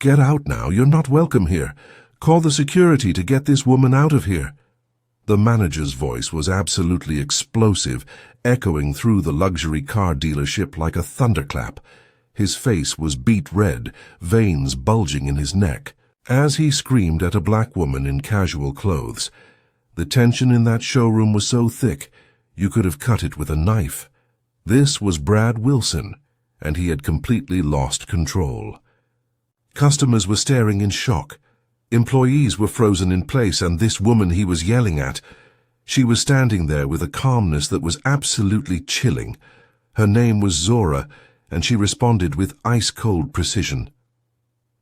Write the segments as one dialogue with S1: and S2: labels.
S1: "Get out now, you're not welcome here. Call the security to get this woman out of here." The manager's voice was absolutely explosive, echoing through the luxury car dealership like a thunderclap. His face was beet red, veins bulging in his neck, as he screamed at a black woman in casual clothes. The tension in that showroom was so thick, you could have cut it with a knife. This was Brad Wilson, and he had completely lost control. Customers were staring in shock. Employees were frozen in place, and this woman he was yelling at, she was standing there with a calmness that was absolutely chilling. Her name was Zora, and she responded with ice-cold precision.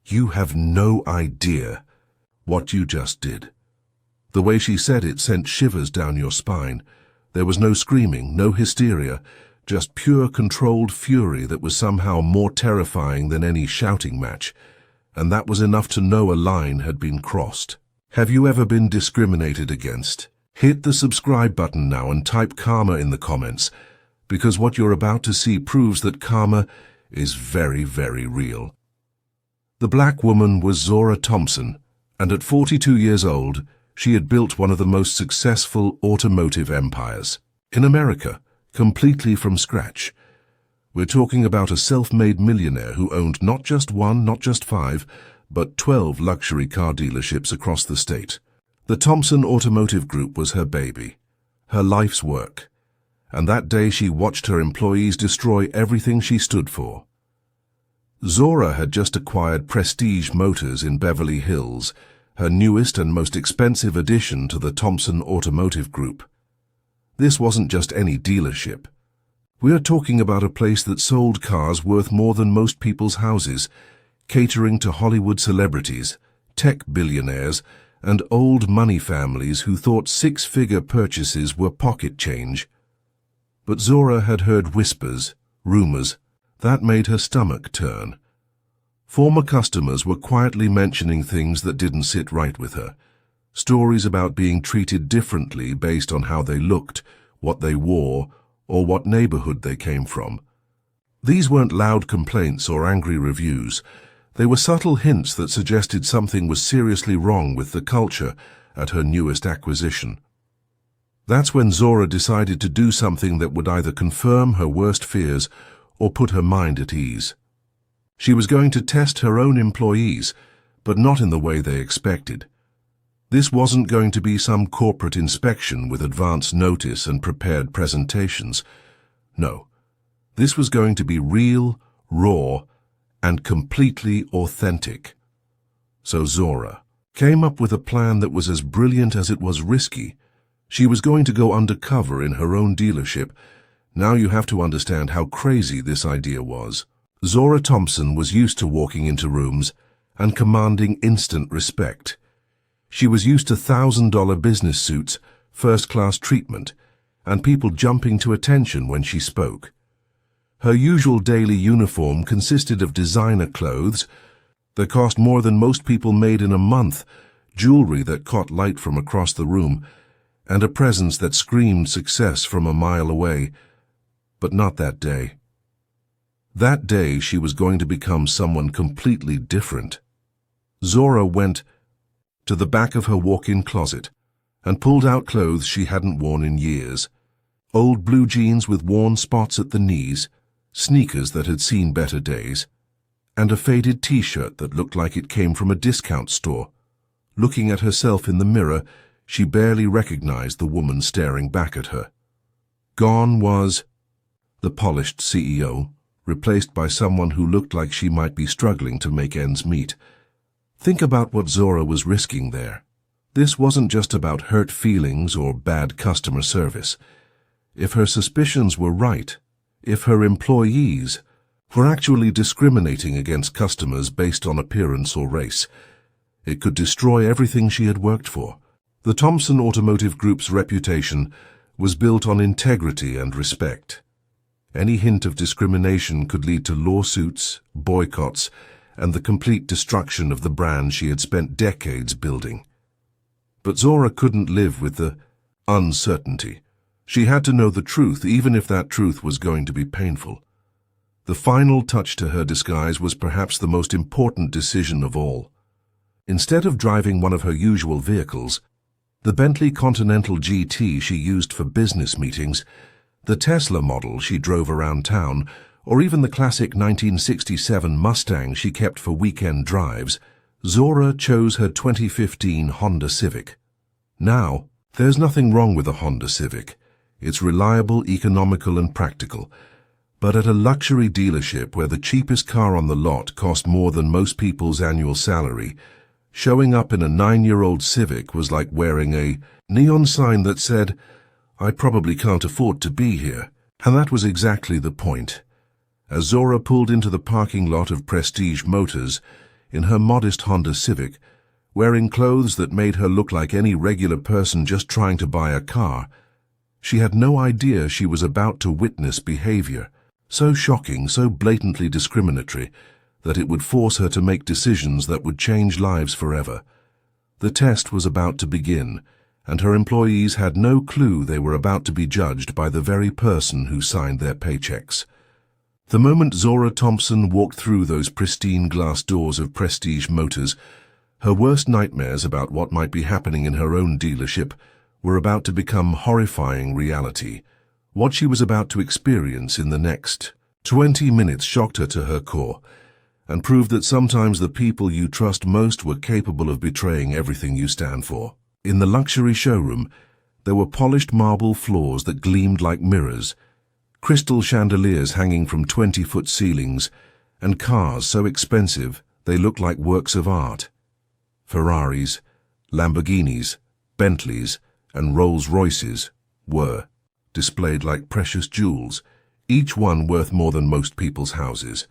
S1: "You have no idea what you just did." The way she said it sent shivers down your spine. There was no screaming, no hysteria, just pure controlled fury that was somehow more terrifying than any shouting match. And that was enough to know a line had been crossed. Have you ever been discriminated against? Hit the subscribe button now and type karma in the comments, because what you're about to see proves that karma is very, very real. The black woman was Zora Thompson, and at 42 years old, she had built one of the most successful automotive empires in America, completely from scratch. We're talking about a self-made millionaire who owned not just one, not just 5, but 12 luxury car dealerships across the state. The Thompson Automotive Group was her baby, her life's work, and that day she watched her employees destroy everything she stood for. Zora had just acquired Prestige Motors in Beverly Hills, her newest and most expensive addition to the Thompson Automotive Group. This wasn't just any dealership. We are talking about a place that sold cars worth more than most people's houses, catering to Hollywood celebrities, tech billionaires, and old money families who thought six-figure purchases were pocket change. But Zora had heard whispers, rumors, that made her stomach turn. Former customers were quietly mentioning things that didn't sit right with her. Stories about being treated differently based on how they looked, what they wore, or what neighborhood they came from. These weren't loud complaints or angry reviews. They were subtle hints that suggested something was seriously wrong with the culture at her newest acquisition. That's when Zora decided to do something that would either confirm her worst fears or put her mind at ease. She was going to test her own employees, but not in the way they expected. This wasn't going to be some corporate inspection with advance notice and prepared presentations. No, this was going to be real, raw, and completely authentic. So Zora came up with a plan that was as brilliant as it was risky. She was going to go undercover in her own dealership. Now you have to understand how crazy this idea was. Zora Thompson was used to walking into rooms and commanding instant respect. She was used to $1,000 business suits, first-class treatment, and people jumping to attention when she spoke. Her usual daily uniform consisted of designer clothes that cost more than most people made in a month, jewelry that caught light from across the room, and a presence that screamed success from a mile away. But not that day. That day she was going to become someone completely different. Zora went to the back of her walk-in closet and pulled out clothes she hadn't worn in years. Old blue jeans with worn spots at the knees, sneakers that had seen better days, and a faded t-shirt that looked like it came from a discount store. Looking at herself in the mirror, she barely recognized the woman staring back at her. Gone was the polished CEO, replaced by someone who looked like she might be struggling to make ends meet. Think about what Zora was risking there. This wasn't just about hurt feelings or bad customer service. If her suspicions were right, if her employees were actually discriminating against customers based on appearance or race, it could destroy everything she had worked for. The Thompson Automotive Group's reputation was built on integrity and respect. Any hint of discrimination could lead to lawsuits, boycotts, and the complete destruction of the brand she had spent decades building. But Zora couldn't live with the uncertainty. She had to know the truth, even if that truth was going to be painful. The final touch to her disguise was perhaps the most important decision of all. Instead of driving one of her usual vehicles, the Bentley Continental GT she used for business meetings, the Tesla model she drove around town, or even the classic 1967 Mustang she kept for weekend drives, Zora chose her 2015 Honda Civic. Now, there's nothing wrong with a Honda Civic. It's reliable, economical, and practical. But at a luxury dealership where the cheapest car on the lot cost more than most people's annual salary, showing up in a 9-year-old Civic was like wearing a neon sign that said, "I probably can't afford to be here." And that was exactly the point. As Zora pulled into the parking lot of Prestige Motors in her modest Honda Civic, wearing clothes that made her look like any regular person just trying to buy a car, she had no idea she was about to witness behavior so shocking, so blatantly discriminatory, that it would force her to make decisions that would change lives forever. The test was about to begin, and her employees had no clue they were about to be judged by the very person who signed their paychecks. The moment Zora Thompson walked through those pristine glass doors of Prestige Motors, her worst nightmares about what might be happening in her own dealership were about to become horrifying reality. What she was about to experience in the next 20 minutes shocked her to her core, and proved that sometimes the people you trust most were capable of betraying everything you stand for. In the luxury showroom, there were polished marble floors that gleamed like mirrors, crystal chandeliers hanging from 20-foot ceilings, and cars so expensive they looked like works of art. Ferraris, Lamborghinis, Bentleys, and Rolls-Royces were displayed like precious jewels, each one worth more than most people's houses.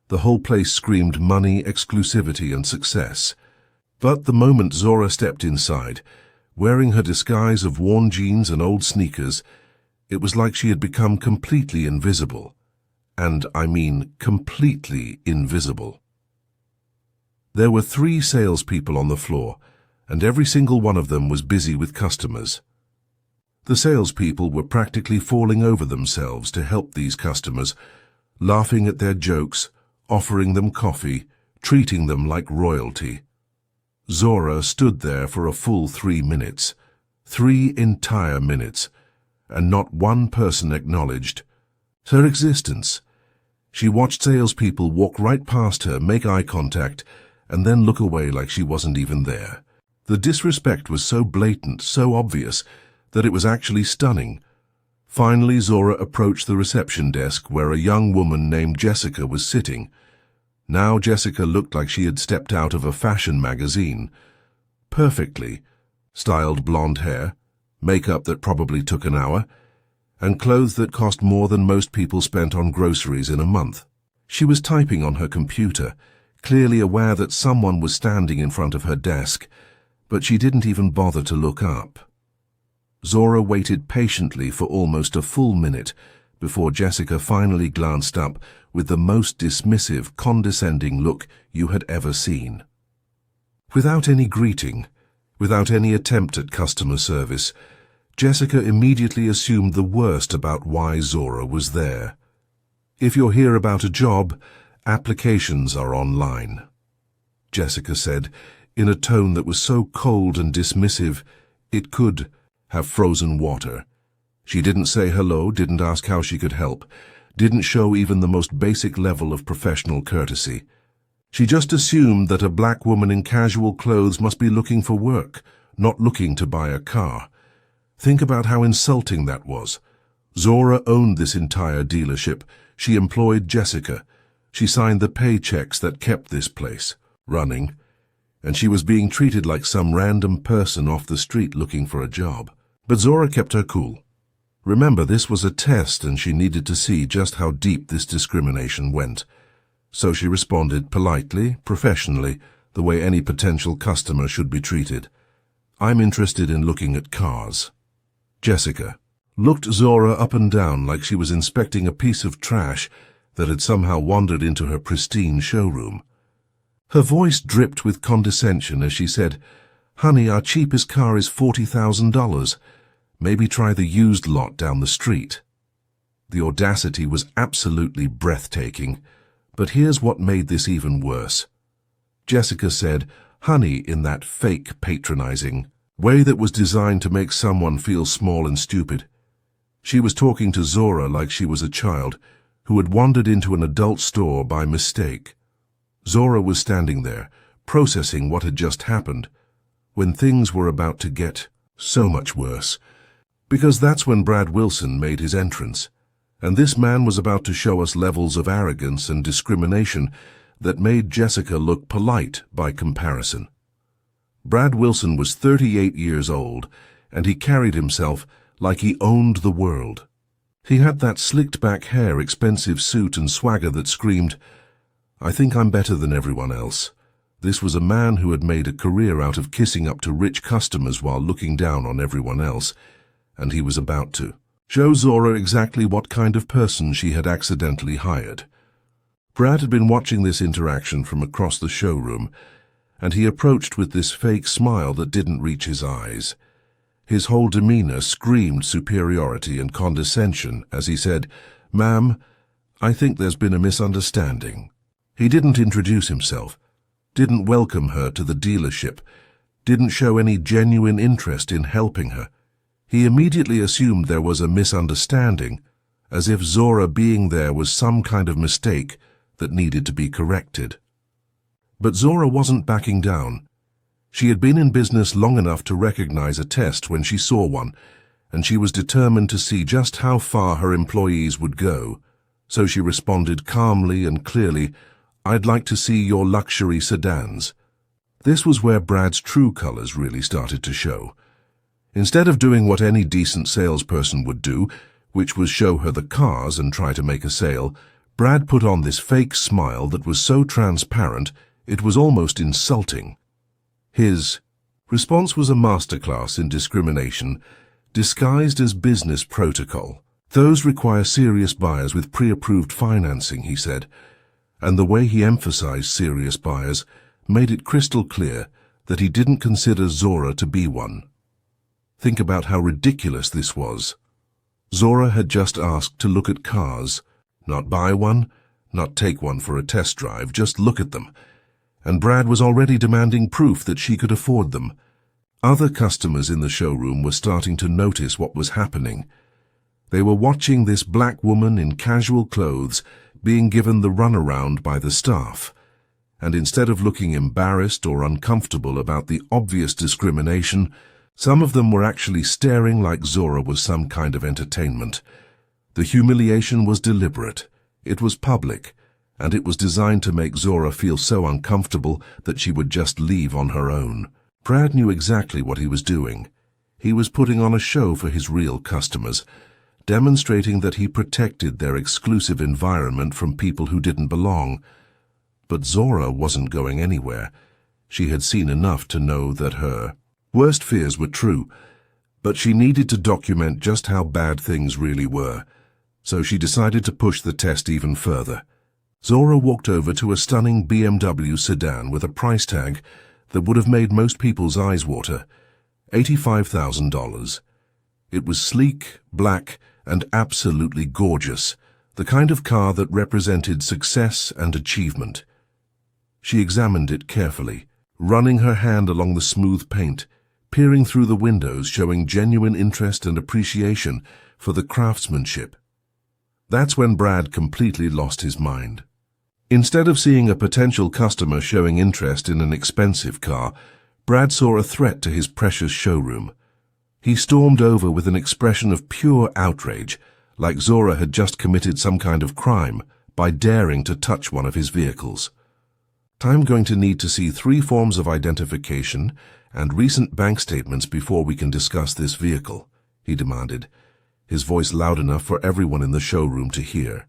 S1: The whole place screamed money, exclusivity, and success. But the moment Zora stepped inside, wearing her disguise of worn jeans and old sneakers, it was like she had become completely invisible. And I mean completely invisible. There were 3 salespeople on the floor, and every single one of them was busy with customers. The salespeople were practically falling over themselves to help these customers, laughing at their jokes, offering them coffee, treating them like royalty. Zora stood there for a full 3 minutes, 3 entire minutes, and not one person acknowledged her existence. She watched salespeople walk right past her, make eye contact, and then look away like she wasn't even there. The disrespect was so blatant, so obvious, that it was actually stunning. Finally, Zora approached the reception desk where a young woman named Jessica was sitting. Now Jessica looked like she had stepped out of a fashion magazine. Perfectly styled blonde hair, makeup that probably took an hour, and clothes that cost more than most people spent on groceries in a month. She was typing on her computer, clearly aware that someone was standing in front of her desk, but she didn't even bother to look up. Zora waited patiently for almost a full minute before Jessica finally glanced up with the most dismissive, condescending look you had ever seen. Without any greeting, without any attempt at customer service, Jessica immediately assumed the worst about why Zora was there. "If you're here about a job, applications are online," Jessica said, in a tone that was so cold and dismissive it could have frozen water. She didn't say hello, didn't ask how she could help, didn't show even the most basic level of professional courtesy. She just assumed that a black woman in casual clothes must be looking for work, not looking to buy a car. Think about how insulting that was. Zora owned this entire dealership. She employed Jessica. She signed the paychecks that kept this place running, and she was being treated like some random person off the street looking for a job. But Zora kept her cool. Remember, this was a test, and she needed to see just how deep this discrimination went. So she responded politely, professionally, the way any potential customer should be treated. "I'm interested in looking at cars." Jessica looked Zora up and down like she was inspecting a piece of trash that had somehow wandered into her pristine showroom. Her voice dripped with condescension as she said, "Honey, our cheapest car is $40,000. Maybe try the used lot down the street." The audacity was absolutely breathtaking. But here's what made this even worse. Jessica said, "Honey," in that fake, patronizing way that was designed to make someone feel small and stupid. She was talking to Zora like she was a child who had wandered into an adult store by mistake. Zora was standing there, processing what had just happened, when things were about to get so much worse. Because that's when Brad Wilson made his entrance, and this man was about to show us levels of arrogance and discrimination that made Jessica look polite by comparison. Brad Wilson was 38 years old, and he carried himself like he owned the world. He had that slicked-back hair, expensive suit, and swagger that screamed, "I think I'm better than everyone else." This was a man who had made a career out of kissing up to rich customers while looking down on everyone else, and he was about to show Zora exactly what kind of person she had accidentally hired. Brad had been watching this interaction from across the showroom, and he approached with this fake smile that didn't reach his eyes. His whole demeanor screamed superiority and condescension as he said, "Ma'am, I think there's been a misunderstanding." He didn't introduce himself, didn't welcome her to the dealership, didn't show any genuine interest in helping her. He immediately assumed there was a misunderstanding, as if Zora being there was some kind of mistake that needed to be corrected. But Zora wasn't backing down. She had been in business long enough to recognize a test when she saw one, and she was determined to see just how far her employees would go. So she responded calmly and clearly, "I'd like to see your luxury sedans." This was where Brad's true colors really started to show. Instead of doing what any decent salesperson would do, which was show her the cars and try to make a sale, Brad put on this fake smile that was so transparent it was almost insulting. His response was a masterclass in discrimination, disguised as business protocol. "Those require serious buyers with pre-approved financing," he said, and the way he emphasized serious buyers made it crystal clear that he didn't consider Zora to be one. Think about how ridiculous this was. Zora had just asked to look at cars, not buy one, not take one for a test drive, just look at them. And Brad was already demanding proof that she could afford them. Other customers in the showroom were starting to notice what was happening. They were watching this black woman in casual clothes being given the runaround by the staff. And instead of looking embarrassed or uncomfortable about the obvious discrimination, some of them were actually staring like Zora was some kind of entertainment. The humiliation was deliberate, it was public, and it was designed to make Zora feel so uncomfortable that she would just leave on her own. Brad knew exactly what he was doing. He was putting on a show for his real customers, demonstrating that he protected their exclusive environment from people who didn't belong. But Zora wasn't going anywhere. She had seen enough to know that her worst fears were true, but she needed to document just how bad things really were. So she decided to push the test even further. Zora walked over to a stunning BMW sedan with a price tag that would have made most people's eyes water, $85,000. It was sleek, black, and absolutely gorgeous, the kind of car that represented success and achievement. She examined it carefully, running her hand along the smooth paint, peering through the windows, showing genuine interest and appreciation for the craftsmanship. That's when Brad completely lost his mind. Instead of seeing a potential customer showing interest in an expensive car, Brad saw a threat to his precious showroom. He stormed over with an expression of pure outrage, like Zora had just committed some kind of crime by daring to touch one of his vehicles. "I'm going to need to see 3 forms of identification and recent bank statements before we can discuss this vehicle," he demanded, his voice loud enough for everyone in the showroom to hear.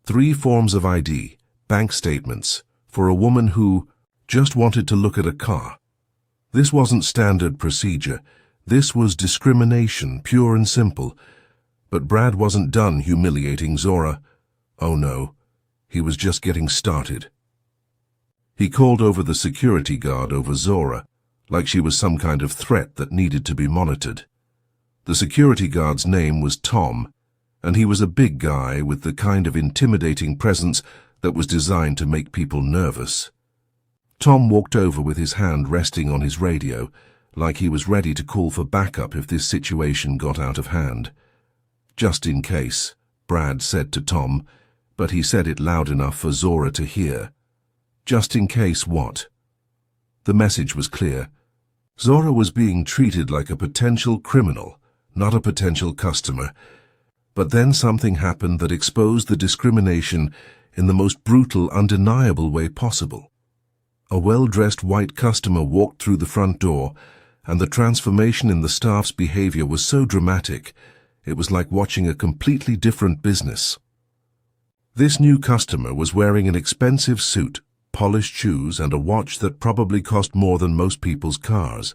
S1: 3 forms of ID, bank statements, for a woman who just wanted to look at a car. This wasn't standard procedure. This was discrimination, pure and simple. But Brad wasn't done humiliating Zora. Oh no, he was just getting started. He called over the security guard over Zora, like she was some kind of threat that needed to be monitored. The security guard's name was Tom, and he was a big guy with the kind of intimidating presence that was designed to make people nervous. Tom walked over with his hand resting on his radio, like he was ready to call for backup if this situation got out of hand. "Just in case," Brad said to Tom, but he said it loud enough for Zora to hear. Just in case what? The message was clear. Zora was being treated like a potential criminal, not a potential customer. But then something happened that exposed the discrimination in the most brutal, undeniable way possible. A well-dressed white customer walked through the front door, and the transformation in the staff's behavior was so dramatic, it was like watching a completely different business. This new customer was wearing an expensive suit, polished shoes, and a watch that probably cost more than most people's cars.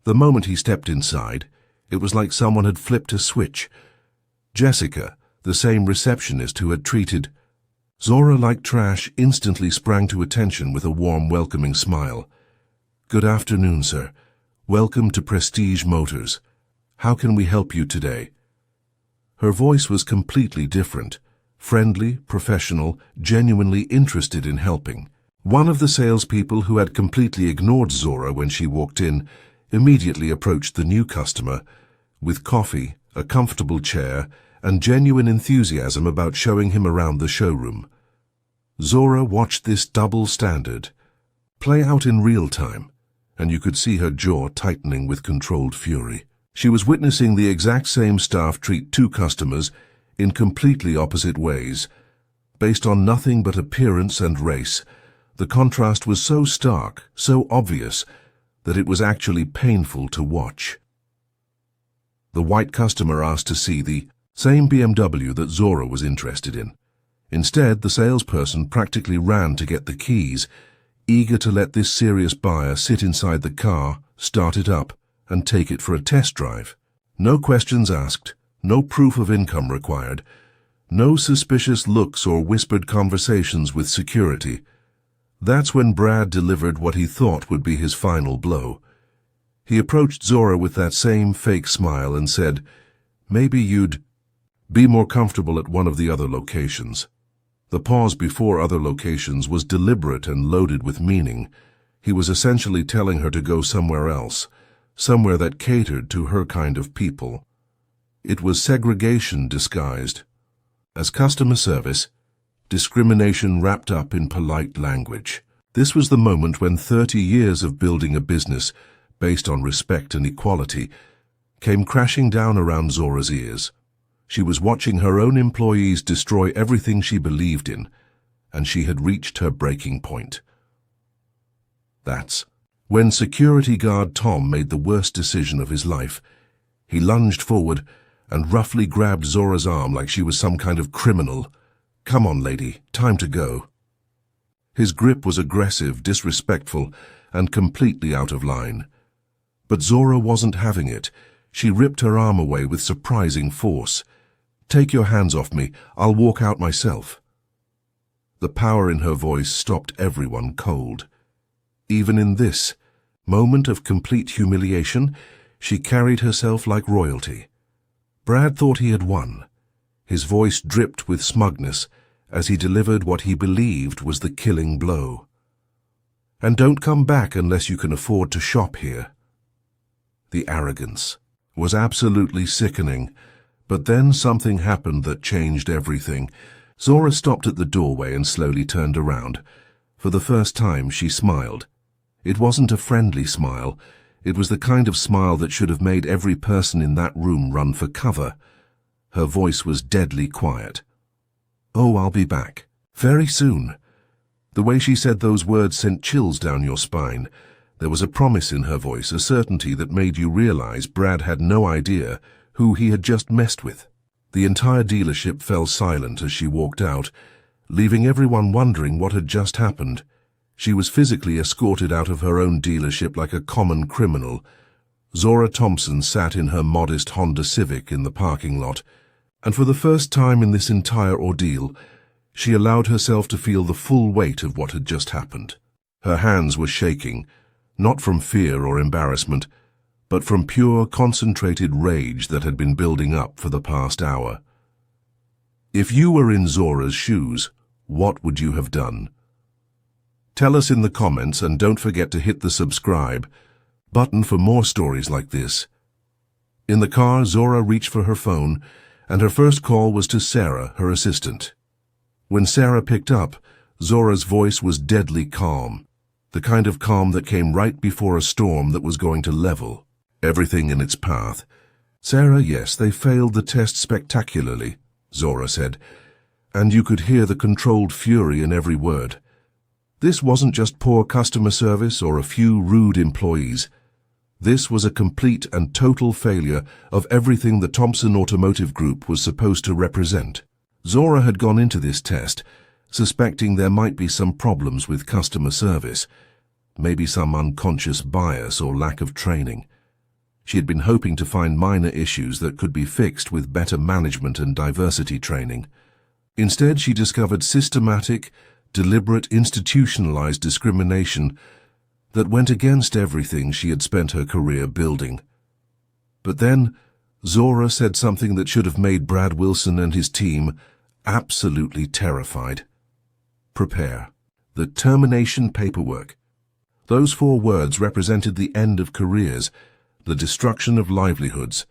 S1: The moment he stepped inside, it was like someone had flipped a switch. Jessica, the same receptionist who had treated Zora like trash, instantly sprang to attention with a warm, welcoming smile. "Good afternoon, sir. Welcome to Prestige Motors. How can we help you today?" Her voice was completely different, friendly, professional, genuinely interested in helping. One of the salespeople who had completely ignored Zora when she walked in immediately approached the new customer with coffee, a comfortable chair, and genuine enthusiasm about showing him around the showroom. Zora watched this double standard play out in real time, and you could see her jaw tightening with controlled fury. She was witnessing the exact same staff treat two customers in completely opposite ways. Based on nothing but appearance and race, the contrast was so stark, so obvious, that it was actually painful to watch. The white customer asked to see the same BMW that Zora was interested in. Instead, the salesperson practically ran to get the keys, eager to let this serious buyer sit inside the car, start it up, and take it for a test drive. No questions asked, no proof of income required, no suspicious looks or whispered conversations with security. That's when Brad delivered what he thought would be his final blow. He approached Zora with that same fake smile and said, "Maybe you'd be more comfortable at one of the other locations." The pause before other locations was deliberate and loaded with meaning. He was essentially telling her to go somewhere else, somewhere that catered to her kind of people. It was segregation disguised as customer service, discrimination wrapped up in polite language. This was the moment when 30 years of building a business based on respect and equality came crashing down around Zora's ears. She was watching her own employees destroy everything she believed in, and she had reached her breaking point. That's when security guard Tom made the worst decision of his life. He lunged forward and roughly grabbed Zora's arm like she was some kind of criminal. "Come on, lady, time to go." His grip was aggressive, disrespectful, and completely out of line. But Zora wasn't having it. She ripped her arm away with surprising force. "Take your hands off me. I'll walk out myself." The power in her voice stopped everyone cold. Even in this moment of complete humiliation, she carried herself like royalty. Brad thought he had won. His voice dripped with smugness as he delivered what he believed was the killing blow. "And don't come back unless you can afford to shop here." The arrogance was absolutely sickening, but then something happened that changed everything. Zora stopped at the doorway and slowly turned around. For the first time, she smiled. It wasn't a friendly smile. It was the kind of smile that should have made every person in that room run for cover. Her voice was deadly quiet. "Oh, I'll be back. Very soon." The way she said those words sent chills down your spine. There was a promise in her voice, a certainty that made you realize Brad had no idea who he had just messed with. The entire dealership fell silent as she walked out, leaving everyone wondering what had just happened. She was physically escorted out of her own dealership like a common criminal. Zora Thompson sat in her modest Honda Civic in the parking lot, and for the first time in this entire ordeal, she allowed herself to feel the full weight of what had just happened. Her hands were shaking, not from fear or embarrassment, but from pure, concentrated rage that had been building up for the past hour. If you were in Zora's shoes, what would you have done? Tell us in the comments, and don't forget to hit the subscribe button for more stories like this. In the car, Zora reached for her phone, and her first call was to Sarah, her assistant. When Sarah picked up, Zora's voice was deadly calm, the kind of calm that came right before a storm that was going to level everything in its path. Sarah, yes, they failed the test spectacularly, Zora said, and you could hear the controlled fury in every word. This wasn't just poor customer service or a few rude employees. This was a complete and total failure of everything the Thompson Automotive Group was supposed to represent. Zora had gone into this test suspecting there might be some problems with customer service, maybe some unconscious bias or lack of training. She had been hoping to find minor issues that could be fixed with better management and diversity training. Instead, she discovered systematic, deliberate, institutionalized discrimination that went against everything she had spent her career building. But then, Zora said something that should have made Brad Wilson and his team absolutely terrified. Prepare. The termination paperwork. Those 4 words represented the end of careers, the destruction of livelihoods,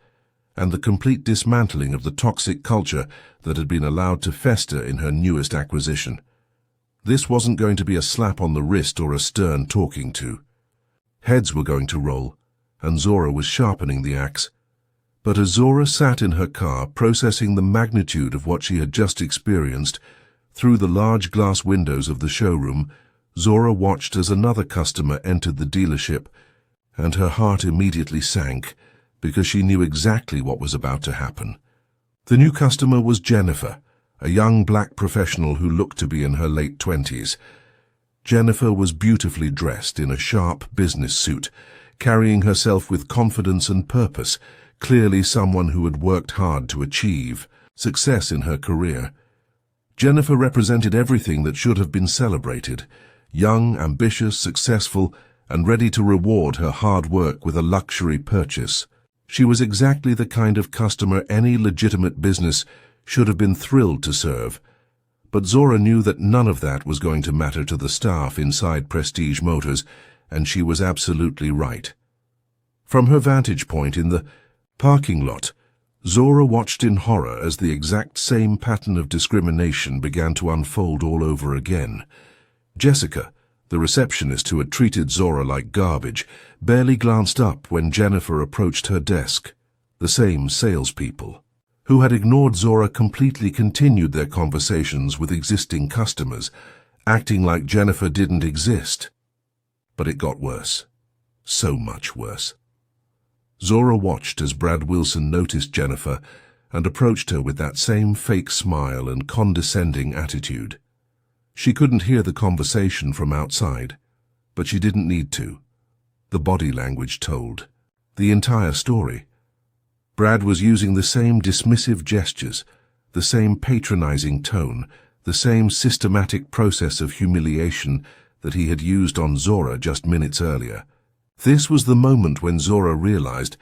S1: and the complete dismantling of the toxic culture that had been allowed to fester in her newest acquisition. This wasn't going to be a slap on the wrist or a stern talking to. Heads were going to roll, and Zora was sharpening the axe. But as Zora sat in her car processing the magnitude of what she had just experienced, through the large glass windows of the showroom, Zora watched as another customer entered the dealership, and her heart immediately sank because she knew exactly what was about to happen. The new customer was Jennifer, a young black professional who looked to be in her late 20s. Jennifer was beautifully dressed in a sharp business suit, carrying herself with confidence and purpose, clearly someone who had worked hard to achieve success in her career. Jennifer represented everything that should have been celebrated: young, ambitious, successful, and ready to reward her hard work with a luxury purchase. She was exactly the kind of customer any legitimate business should have been thrilled to serve. But Zora knew that none of that was going to matter to the staff inside Prestige Motors, and she was absolutely right. From her vantage point in the parking lot, Zora watched in horror as the exact same pattern of discrimination began to unfold all over again. Jessica, the receptionist who had treated Zora like garbage, barely glanced up when Jennifer approached her desk. The same salespeople, who had ignored Zora, completely continued their conversations with existing customers, acting like Jennifer didn't exist. But it got worse. So much worse. Zora watched as Brad Wilson noticed Jennifer and approached her with that same fake smile and condescending attitude. She couldn't hear the conversation from outside, but she didn't need to. The body language told the entire story. Brad was using the same dismissive gestures, the same patronizing tone, the same systematic process of humiliation that he had used on Zora just minutes earlier. This was the moment when Zora realized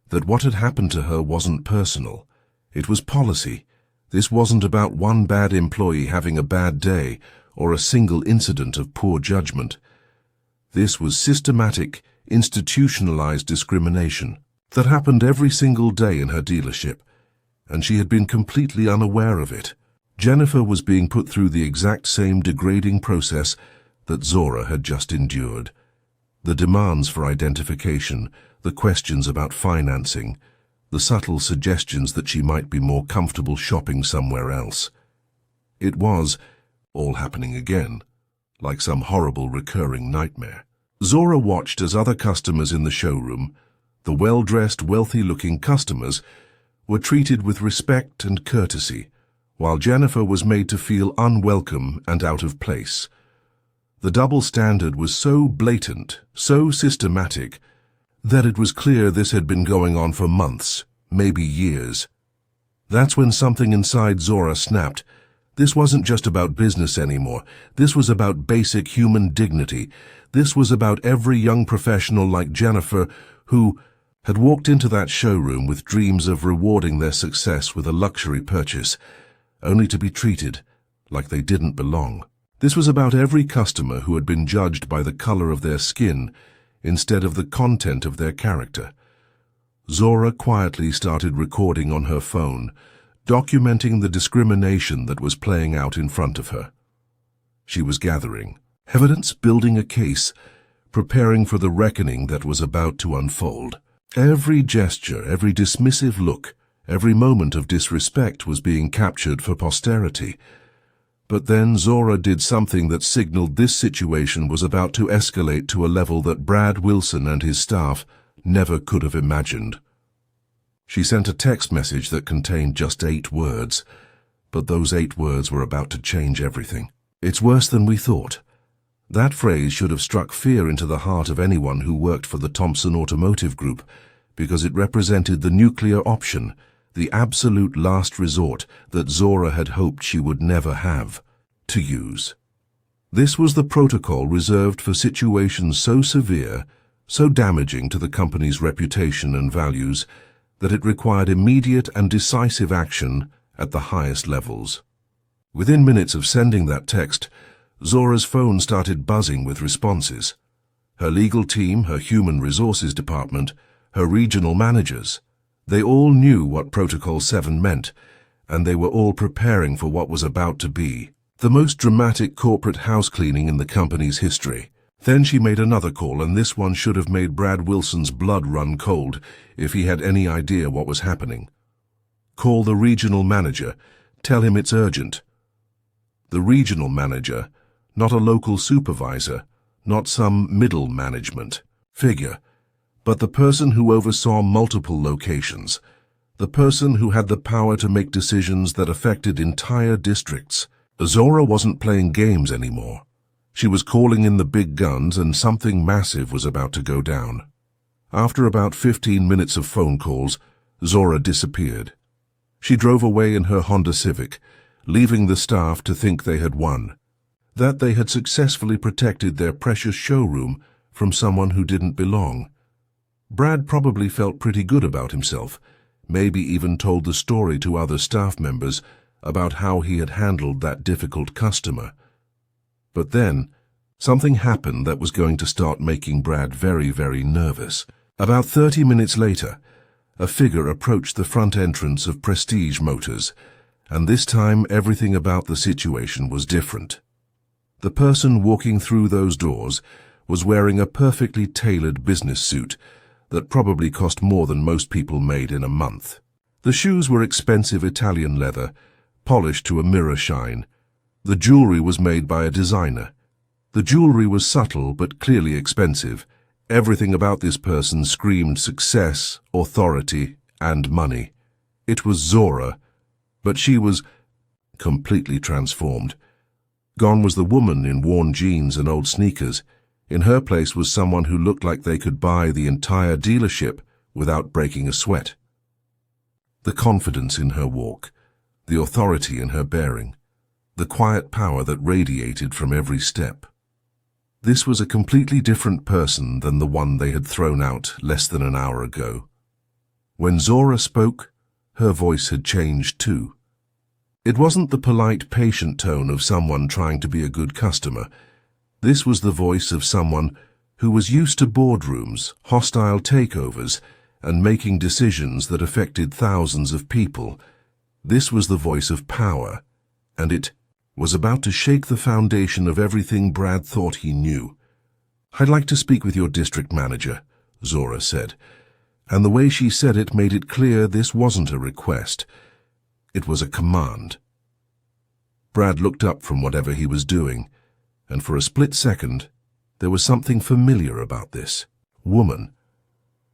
S1: that what had happened to her wasn't personal. It was policy. This wasn't about one bad employee having a bad day or a single incident of poor judgment. This was systematic, institutionalized discrimination that happened every single day in her dealership, and she had been completely unaware of it. Jennifer was being put through the exact same degrading process that Zora had just endured. The demands for identification, the questions about financing, the subtle suggestions that she might be more comfortable shopping somewhere else. It was all happening again, like some horrible recurring nightmare. Zora watched as other customers in the showroom, the well-dressed, wealthy-looking customers, were treated with respect and courtesy, while Jennifer was made to feel unwelcome and out of place. The double standard was so blatant, so systematic, that it was clear this had been going on for months, maybe years. That's when something inside Zora snapped. This wasn't just about business anymore. This was about basic human dignity. This was about every young professional like Jennifer who had walked into that showroom with dreams of rewarding their success with a luxury purchase. only to be treated like they didn't belong. This was about every customer who had been judged by the color of their skin instead of the content of their character. Zora quietly started recording on her phone, documenting the discrimination that was playing out in front of her. She was gathering evidence, building a case, preparing for the reckoning that was about to unfold. Every gesture, every dismissive look, every moment of disrespect was being captured for posterity. But then Zora did something that signaled this situation was about to escalate to a level that Brad Wilson and his staff never could have imagined. She sent a text message that contained just 8 words, but those 8 words were about to change everything. "It's worse than we thought." That phrase should have struck fear into the heart of anyone who worked for the Thompson Automotive Group, because it represented the nuclear option, the absolute last resort that Zora had hoped she would never have to use. This was the protocol reserved for situations so severe, so damaging to the company's reputation and values, that it required immediate and decisive action at the highest levels. Within minutes of sending that text, Zora's phone started buzzing with responses. Her legal team, her human resources department, her regional managers, they all knew what Protocol 7 meant, and they were all preparing for what was about to be the most dramatic corporate housecleaning in the company's history. Then she made another call, and this one should have made Brad Wilson's blood run cold if he had any idea what was happening. "Call the regional manager. Tell him it's urgent." The regional manager, not a local supervisor, not some middle management figure, but the person who oversaw multiple locations, the person who had the power to make decisions that affected entire districts. Zora wasn't playing games anymore. She was calling in the big guns, and something massive was about to go down. After about 15 minutes of phone calls, Zora disappeared. She drove away in her Honda Civic, leaving the staff to think they had won, that they had successfully protected their precious showroom from someone who didn't belong. Brad probably felt pretty good about himself, maybe even told the story to other staff members about how he had handled that difficult customer. But then, something happened that was going to start making Brad very, very nervous. About 30 minutes later, a figure approached the front entrance of Prestige Motors, and this time everything about the situation was different. The person walking through those doors was wearing a perfectly tailored business suit that probably cost more than most people made in a month. The shoes were expensive Italian leather, polished to a mirror shine. The jewelry was made by a designer. The jewelry was subtle but clearly expensive. Everything about this person screamed success, authority, and money. It was Zora, but she was completely transformed. Gone was the woman in worn jeans and old sneakers. In her place was someone who looked like they could buy the entire dealership without breaking a sweat. The confidence in her walk, the authority in her bearing, the quiet power that radiated from every step. This was a completely different person than the one they had thrown out less than an hour ago. When Zora spoke, her voice had changed too. It wasn't the polite, patient tone of someone trying to be a good customer. This was the voice of someone who was used to boardrooms, hostile takeovers, and making decisions that affected thousands of people. This was the voice of power, and it was about to shake the foundation of everything Brad thought he knew. "I'd like to speak with your district manager," Zora said, and the way she said it made it clear this wasn't a request. It was a command. Brad looked up from whatever he was doing, and for a split second, there was something familiar about this woman.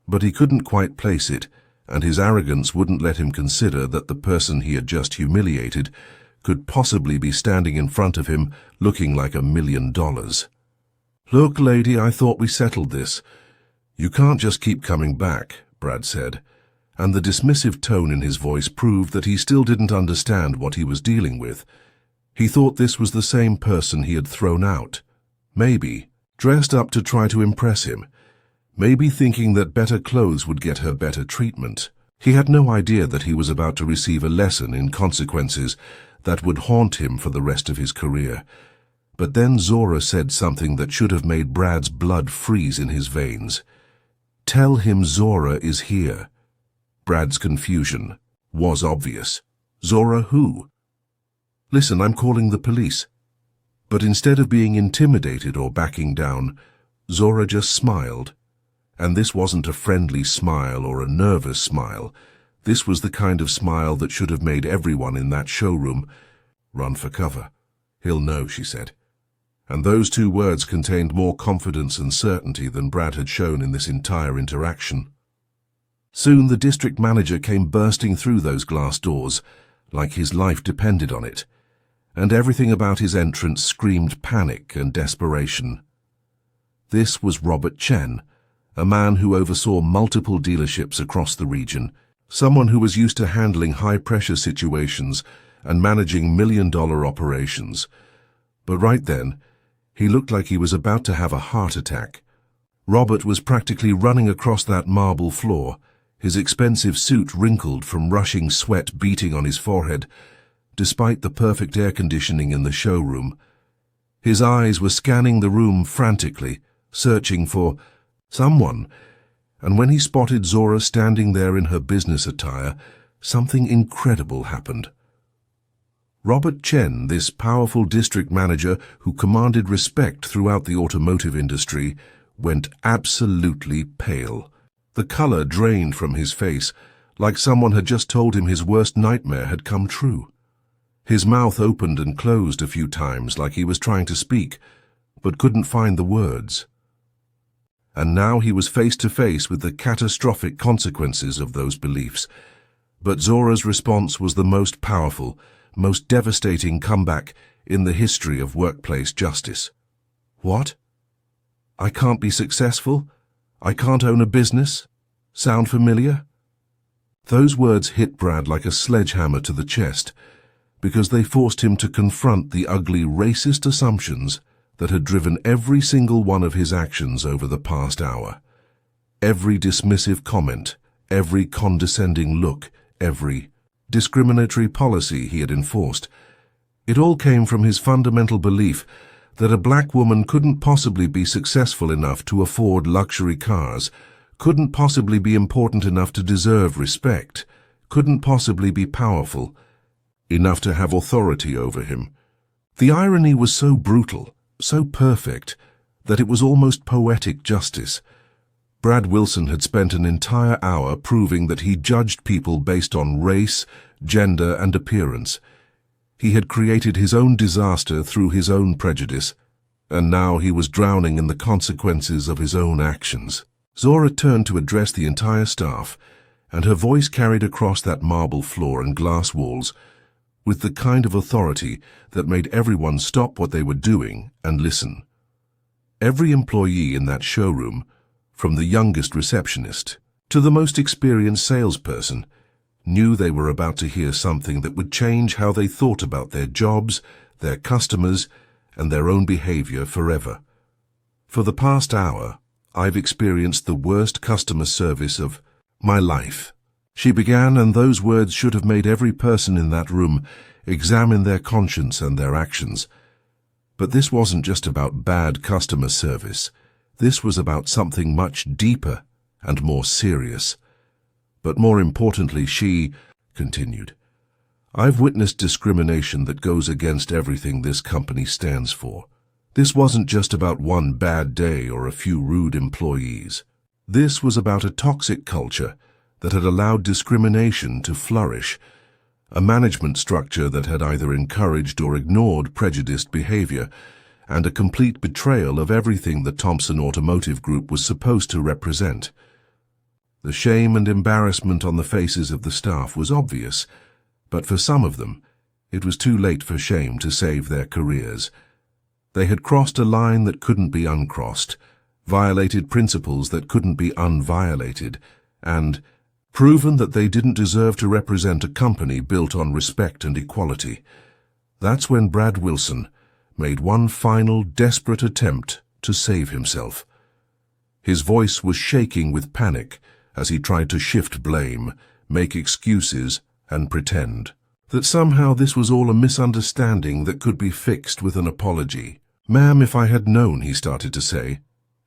S1: But he couldn't quite place it, and his arrogance wouldn't let him consider that the person he had just humiliated could possibly be standing in front of him looking like $1 million. "Look, lady, I thought we settled this. You can't just keep coming back," Brad said, and the dismissive tone in his voice proved that he still didn't understand what he was dealing with. He thought this was the same person he had thrown out, maybe dressed up to try to impress him, maybe thinking that better clothes would get her better treatment. He had no idea that he was about to receive a lesson in consequences that would haunt him for the rest of his career. But then Zora said something that should have made Brad's blood freeze in his veins. "Tell him Zora is here." Brad's confusion was obvious. Zora who? "Listen, I'm calling the police." But instead of being intimidated or backing down, Zora just smiled. And this wasn't a friendly smile or a nervous smile. This was the kind of smile that should have made everyone in that showroom run for cover. "He'll know," she said. And those two words contained more confidence and certainty than Brad had shown in this entire interaction. Soon the district manager came bursting through those glass doors, like his life depended on it, and everything about his entrance screamed panic and desperation. This was Robert Chen, a man who oversaw multiple dealerships across the region, someone who was used to handling high-pressure situations and managing million-dollar operations. But right then, he looked like he was about to have a heart attack. Robert was practically running across that marble floor, his expensive suit wrinkled from rushing sweat beating on his forehead, despite the perfect air conditioning in the showroom. His eyes were scanning the room frantically, searching for someone, and when he spotted Zora standing there in her business attire, something incredible happened. Robert Chen, this powerful district manager who commanded respect throughout the automotive industry, went absolutely pale. The color drained from his face, like someone had just told him his worst nightmare had come true. His mouth opened and closed a few times like he was trying to speak, but couldn't find the words. And now he was face to face with the catastrophic consequences of those beliefs. But Zora's response was the most powerful, most devastating comeback in the history of workplace justice. "What? I can't be successful? I can't own a business? Sound familiar?" Those words hit Brad like a sledgehammer to the chest, because they forced him to confront the ugly racist assumptions that had driven every single one of his actions over the past hour. Every dismissive comment, every condescending look, every discriminatory policy he had enforced. It all came from his fundamental belief that a black woman couldn't possibly be successful enough to afford luxury cars, couldn't possibly be important enough to deserve respect, couldn't possibly be powerful enough to have authority over him. The irony was so brutal, so perfect, that it was almost poetic justice. Brad Wilson had spent an entire hour proving that he judged people based on race, gender, and appearance. He had created his own disaster through his own prejudice, and now he was drowning in the consequences of his own actions. Zora turned to address the entire staff, and her voice carried across that marble floor and glass walls with the kind of authority that made everyone stop what they were doing and listen. Every employee in that showroom, from the youngest receptionist to the most experienced salesperson, knew they were about to hear something that would change how they thought about their jobs, their customers, and their own behavior forever. "For the past hour, I've experienced the worst customer service of my life," she began, and those words should have made every person in that room examine their conscience and their actions. But this wasn't just about bad customer service. This was about something much deeper and more serious. But more importantly, she continued, "I've witnessed discrimination that goes against everything this company stands for. This wasn't just about one bad day or a few rude employees. This was about a toxic culture that had allowed discrimination to flourish, a management structure that had either encouraged or ignored prejudiced behavior, and a complete betrayal of everything the Thompson Automotive Group was supposed to represent." The shame and embarrassment on the faces of the staff was obvious, but for some of them, it was too late for shame to save their careers. They had crossed a line that couldn't be uncrossed, violated principles that couldn't be unviolated, and proven that they didn't deserve to represent a company built on respect and equality. That's when Brad Wilson made one final desperate attempt to save himself. His voice was shaking with panic as he tried to shift blame, make excuses, and pretend. That somehow this was all a misunderstanding that could be fixed with an apology. "Ma'am, if I had known," he started to say,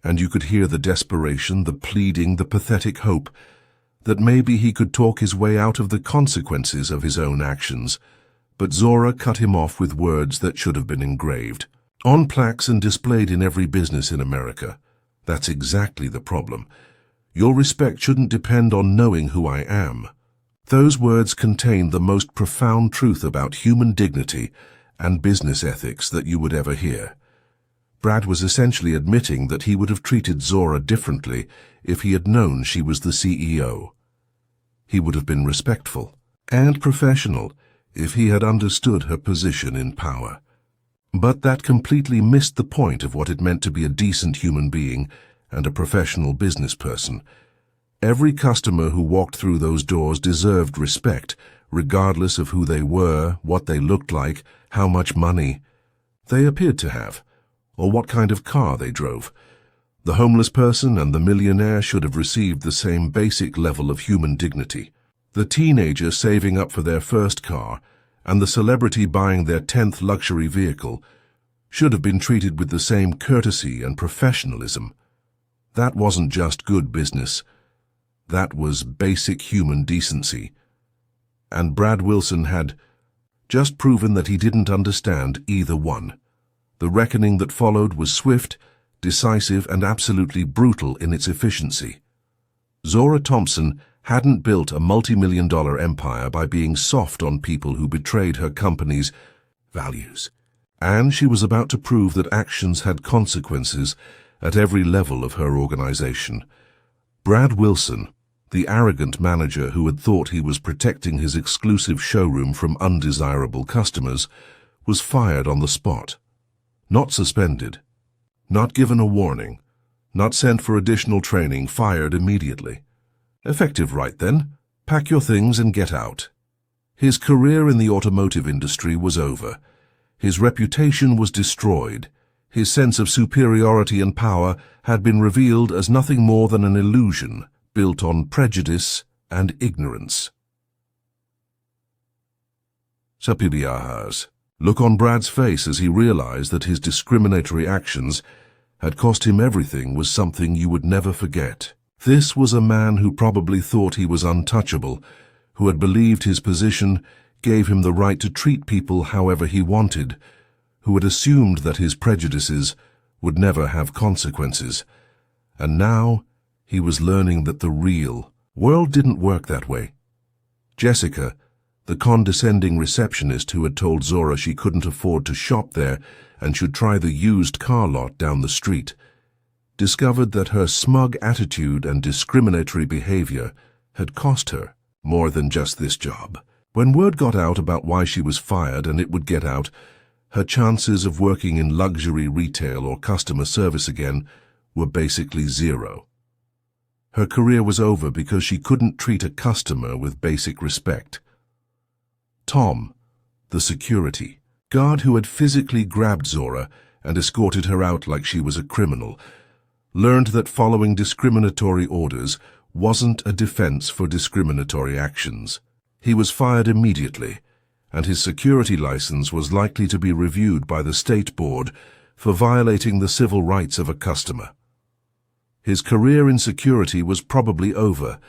S1: and you could hear the desperation, the pleading, the pathetic hope, that maybe he could talk his way out of the consequences of his own actions. But Zora cut him off with words that should have been engraved on plaques and displayed in every business in America. "That's exactly the problem. Your respect shouldn't depend on knowing who I am." Those words contained the most profound truth about human dignity and business ethics that you would ever hear. Brad was essentially admitting that he would have treated Zora differently if he had known she was the CEO. He would have been respectful and professional if he had understood her position in power. But that completely missed the point of what it meant to be a decent human being and a professional business person. Every customer who walked through those doors deserved respect, regardless of who they were, what they looked like, how much money they appeared to have, or what kind of car they drove. The homeless person and the millionaire should have received the same basic level of human dignity. The teenager saving up for their first car and the celebrity buying their 10th luxury vehicle should have been treated with the same courtesy and professionalism. That wasn't just good business. That was basic human decency. And Brad Wilson had just proven that he didn't understand either one. The reckoning that followed was swift, decisive, and absolutely brutal in its efficiency. Zora Thompson hadn't built a multi-million-dollar empire by being soft on people who betrayed her company's values. And she was about to prove that actions had consequences at every level of her organization. Brad Wilson, the arrogant manager who had thought he was protecting his exclusive showroom from undesirable customers, was fired on the spot. Not suspended, not given a warning, not sent for additional training, fired immediately. Effective, right then? Pack your things and get out. His career in the automotive industry was over. His reputation was destroyed. His sense of superiority and power had been revealed as nothing more than an illusion built on prejudice and ignorance. Sapibiahas. Look on Brad's face as he realized that his discriminatory actions had cost him everything was something you would never forget. This was a man who probably thought he was untouchable, who had believed his position gave him the right to treat people however he wanted, who had assumed that his prejudices would never have consequences. And now he was learning that the real world didn't work that way. Jessica, the condescending receptionist who had told Zora she couldn't afford to shop there and should try the used car lot down the street, discovered that her smug attitude and discriminatory behavior had cost her more than just this job. When word got out about why she was fired, and it would get out, her chances of working in luxury retail or customer service again were basically zero. Her career was over because she couldn't treat a customer with basic respect. Tom, the security guard who had physically grabbed Zora and escorted her out like she was a criminal, learned that following discriminatory orders wasn't a defense for discriminatory actions. He was fired immediately, and his security license was likely to be reviewed by the state board for violating the civil rights of a customer. His career in security was probably over,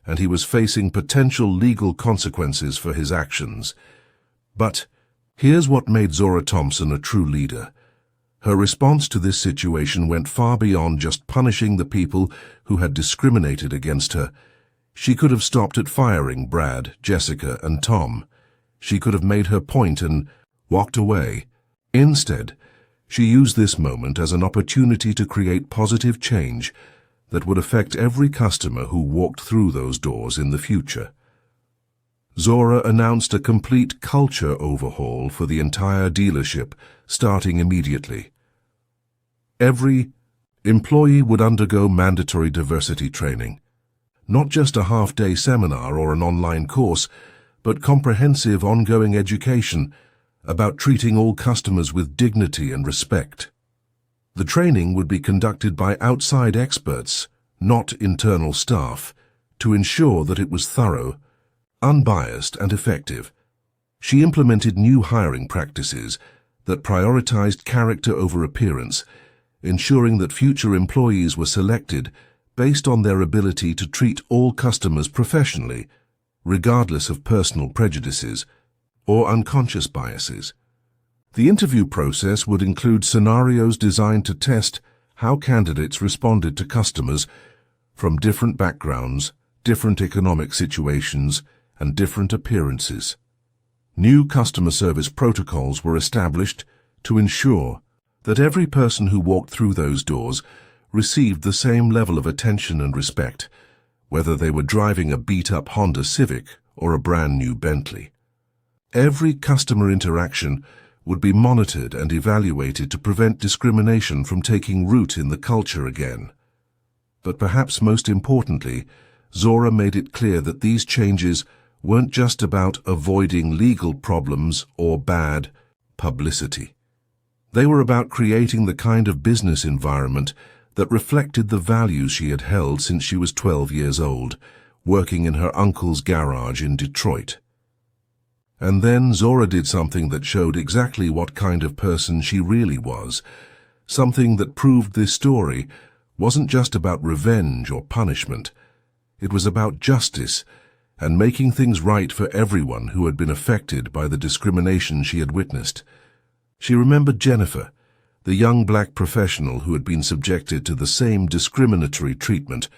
S1: and he was facing potential legal consequences for his actions. But here's what made Zora Thompson a true leader. Her response to this situation went far beyond just punishing the people who had discriminated against her. She could have stopped at firing Brad, Jessica, and Tom. She could have made her point and walked away. Instead, she used this moment as an opportunity to create positive change that would affect every customer who walked through those doors in the future. Zora announced a complete culture overhaul for the entire dealership, starting immediately. Every employee would undergo mandatory diversity training. Not just a half-day seminar or an online course, but comprehensive ongoing education about treating all customers with dignity and respect. The training would be conducted by outside experts, not internal staff, to ensure that it was thorough, unbiased, and effective. She implemented new hiring practices that prioritized character over appearance, ensuring that future employees were selected based on their ability to treat all customers professionally, regardless of personal prejudices or unconscious biases. The interview process would include scenarios designed to test how candidates responded to customers from different backgrounds, different economic situations, and different appearances. New customer service protocols were established to ensure that every person who walked through those doors received the same level of attention and respect, whether they were driving a beat-up Honda Civic or a brand new Bentley. Every customer interaction would be monitored and evaluated to prevent discrimination from taking root in the culture again. But perhaps most importantly, Zora made it clear that these changes weren't just about avoiding legal problems or bad publicity. They were about creating the kind of business environment that reflected the values she had held since she was 12 years old, working in her uncle's garage in Detroit. And then Zora did something that showed exactly what kind of person she really was, something that proved this story wasn't just about revenge or punishment. It was about justice and making things right for everyone who had been affected by the discrimination she had witnessed. She remembered Jennifer, the young black professional who had been subjected to the same discriminatory treatment,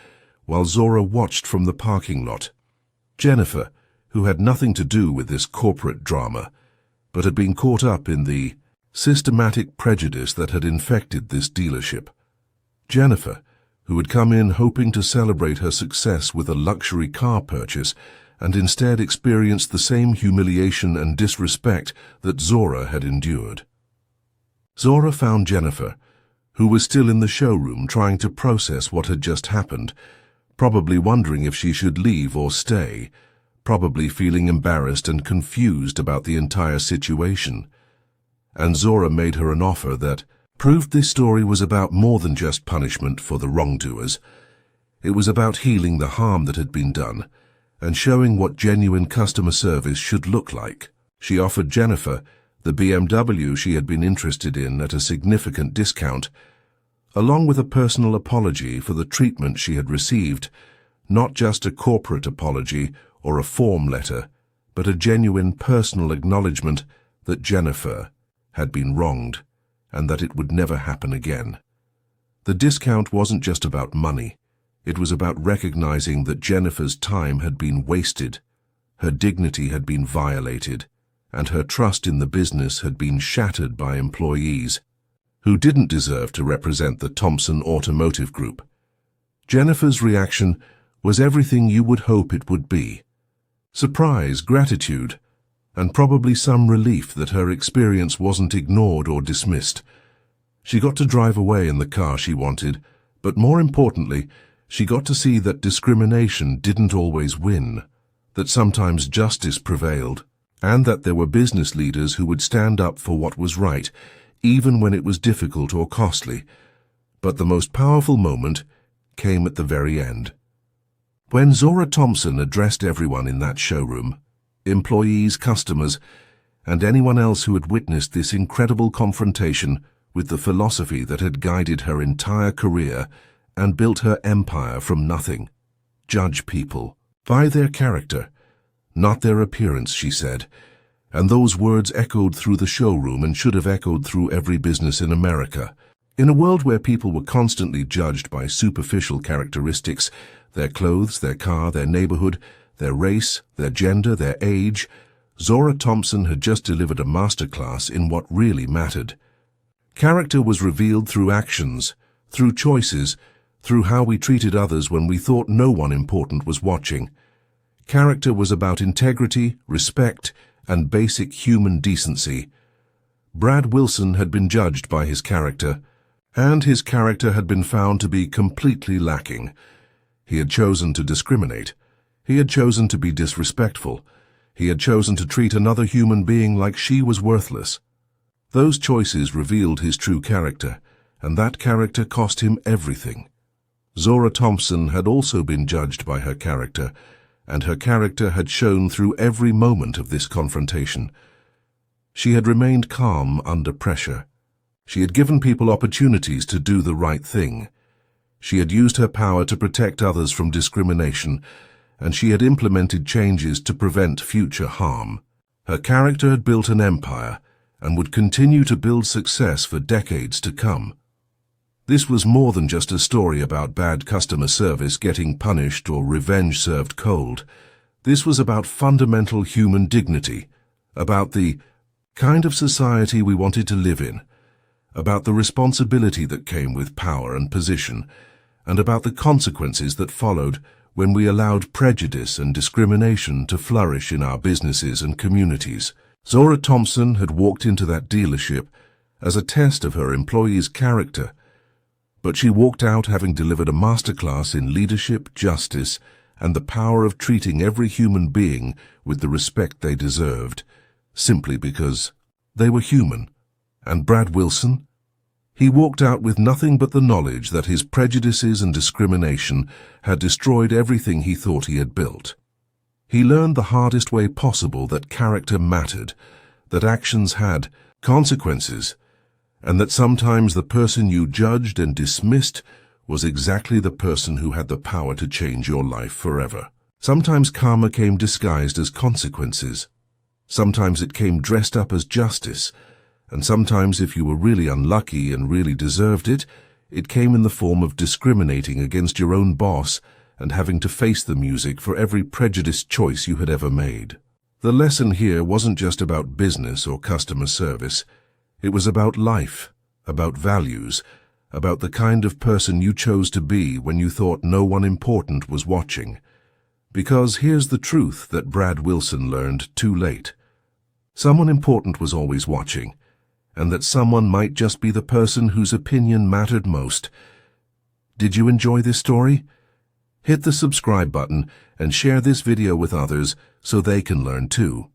S1: while Zora watched from the parking lot. Jennifer, who had nothing to do with this corporate drama, but had been caught up in the systematic prejudice that had infected this dealership. Jennifer, who had come in hoping to celebrate her success with a luxury car purchase, and instead experienced the same humiliation and disrespect that Zora had endured. Zora found Jennifer, who was still in the showroom trying to process what had just happened, probably wondering if she should leave or stay, probably feeling embarrassed and confused about the entire situation. And Zora made her an offer that proved this story was about more than just punishment for the wrongdoers. It was about healing the harm that had been done and showing what genuine customer service should look like. She offered Jennifer the BMW she had been interested in at a significant discount, along with a personal apology for the treatment she had received, not just a corporate apology or a form letter, but a genuine personal acknowledgement that Jennifer had been wronged and that it would never happen again. The discount wasn't just about money. It was about recognizing that Jennifer's time had been wasted, her dignity had been violated, and her trust in the business had been shattered by employees who didn't deserve to represent the Thompson Automotive Group. Jennifer's reaction was everything you would hope it would be: surprise, gratitude, and probably some relief that her experience wasn't ignored or dismissed. She got to drive away in the car she wanted, but more importantly, she got to see that discrimination didn't always win, that sometimes justice prevailed, and that there were business leaders who would stand up for what was right, even when it was difficult or costly. But the most powerful moment came at the very end. When Zora Thompson addressed everyone in that showroom, employees, customers, and anyone else who had witnessed this incredible confrontation with the philosophy that had guided her entire career and built her empire from nothing. Judge people by their character, not their appearance, she said, and those words echoed through the showroom and should have echoed through every business in America. In a world where people were constantly judged by superficial characteristics, their clothes, their car, their neighborhood, their race, their gender, their age, Zora Thompson had just delivered a masterclass in what really mattered. Character was revealed through actions, through choices, through how we treated others when we thought no one important was watching. Character was about integrity, respect, and basic human decency. Brad Wilson had been judged by his character, and his character had been found to be completely lacking. He had chosen to discriminate. He had chosen to be disrespectful. He had chosen to treat another human being like she was worthless. Those choices revealed his true character, and that character cost him everything. Zora Thompson had also been judged by her character, and her character had shown through every moment of this confrontation. She had remained calm under pressure. She had given people opportunities to do the right thing. She had used her power to protect others from discrimination, and she had implemented changes to prevent future harm. Her character had built an empire and would continue to build success for decades to come. This was more than just a story about bad customer service getting punished or revenge served cold. This was about fundamental human dignity, about the kind of society we wanted to live in, about the responsibility that came with power and position, and about the consequences that followed when we allowed prejudice and discrimination to flourish in our businesses and communities. Zora Thompson had walked into that dealership as a test of her employee's character, but she walked out having delivered a masterclass in leadership, justice, and the power of treating every human being with the respect they deserved, simply because they were human. And Brad Wilson? He walked out with nothing but the knowledge that his prejudices and discrimination had destroyed everything he thought he had built. He learned the hardest way possible that character mattered, that actions had consequences, and that sometimes the person you judged and dismissed was exactly the person who had the power to change your life forever. Sometimes karma came disguised as consequences. Sometimes it came dressed up as justice, and sometimes, if you were really unlucky and really deserved it, it came in the form of discriminating against your own boss and having to face the music for every prejudiced choice you had ever made. The lesson here wasn't just about business or customer service. It was about life, about values, about the kind of person you chose to be when you thought no one important was watching. Because here's the truth that Brad Wilson learned too late. Someone important was always watching, and that someone might just be the person whose opinion mattered most. Did you enjoy this story? Hit the subscribe button and share this video with others so they can learn too.